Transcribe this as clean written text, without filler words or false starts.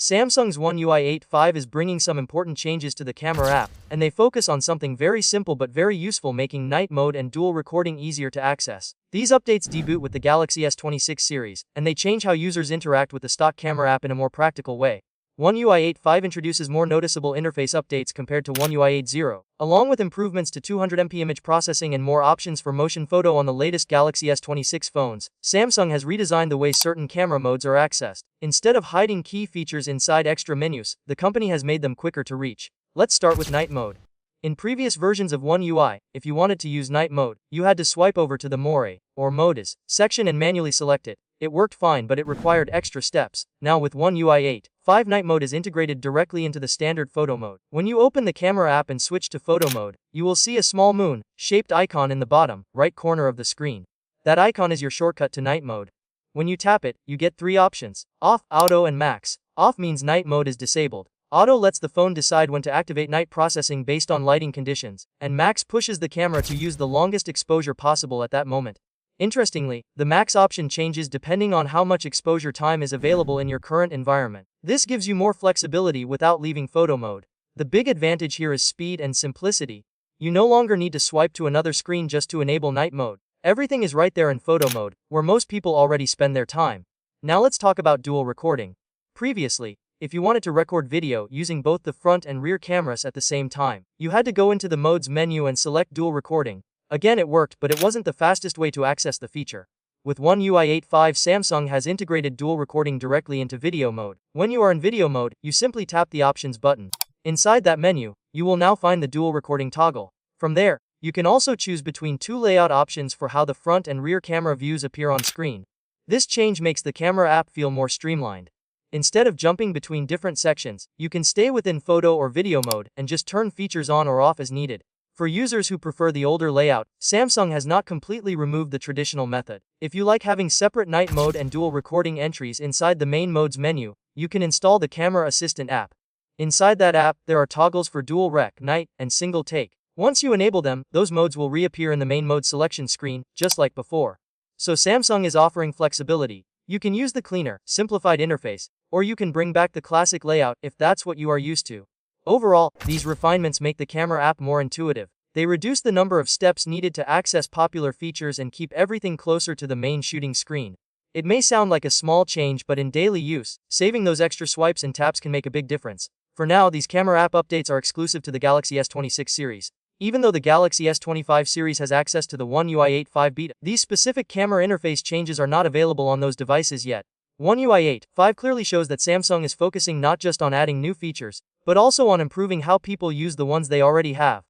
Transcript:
Samsung's One UI 8.5 is bringing some important changes to the camera app, and they focus on something very simple but very useful, making night mode and dual recording easier to access. These updates debut with the Galaxy S26 series, and they change how users interact with the stock camera app in a more practical way. One UI 8.5 introduces more noticeable interface updates compared to One UI 8.0, along with improvements to 200MP image processing and more options for motion photo on the latest Galaxy S26 phones. Samsung has redesigned the way certain camera modes are accessed. Instead of hiding key features inside extra menus, the company has made them quicker to reach. Let's start with night mode. In previous versions of One UI, if you wanted to use night mode, you had to swipe over to the More, or Modes, section and manually select it. It worked fine, but it required extra steps. Now with One UI 8.5, night mode is integrated directly into the standard photo mode. When you open the camera app and switch to photo mode, you will see a small moon-shaped icon in the bottom right corner of the screen. That icon is your shortcut to night mode. When you tap it, you get three options: Off, Auto, and Max. Off means night mode is disabled. Auto lets the phone decide when to activate night processing based on lighting conditions, and Max pushes the camera to use the longest exposure possible at that moment. Interestingly, the Max option changes depending on how much exposure time is available in your current environment. This gives you more flexibility without leaving photo mode. The big advantage here is speed and simplicity. You no longer need to swipe to another screen just to enable night mode. Everything is right there in photo mode, where most people already spend their time. Now let's talk about dual recording. Previously, if you wanted to record video using both the front and rear cameras at the same time, you had to go into the modes menu and select dual recording. Again, it worked, but it wasn't the fastest way to access the feature. With One UI 8.5, Samsung has integrated dual recording directly into video mode. When you are in video mode, you simply tap the options button. Inside that menu, you will now find the dual recording toggle. From there, you can also choose between two layout options for how the front and rear camera views appear on screen. This change makes the camera app feel more streamlined. Instead of jumping between different sections, you can stay within photo or video mode and just turn features on or off as needed. For users who prefer the older layout, Samsung has not completely removed the traditional method. If you like having separate night mode and dual recording entries inside the main modes menu, you can install the Camera Assistant app. Inside that app, there are toggles for dual rec, night, and single take. Once you enable them, those modes will reappear in the main mode selection screen, just like before. So Samsung is offering flexibility. You can use the cleaner, simplified interface, or you can bring back the classic layout if that's what you are used to. Overall, these refinements make the camera app more intuitive. They reduce the number of steps needed to access popular features and keep everything closer to the main shooting screen. It may sound like a small change, but in daily use, saving those extra swipes and taps can make a big difference. For now, these camera app updates are exclusive to the Galaxy S26 series. Even though the Galaxy S25 series has access to the One UI 8.5 beta, these specific camera interface changes are not available on those devices yet. One UI 8.5 clearly shows that Samsung is focusing not just on adding new features, but also on improving how people use the ones they already have.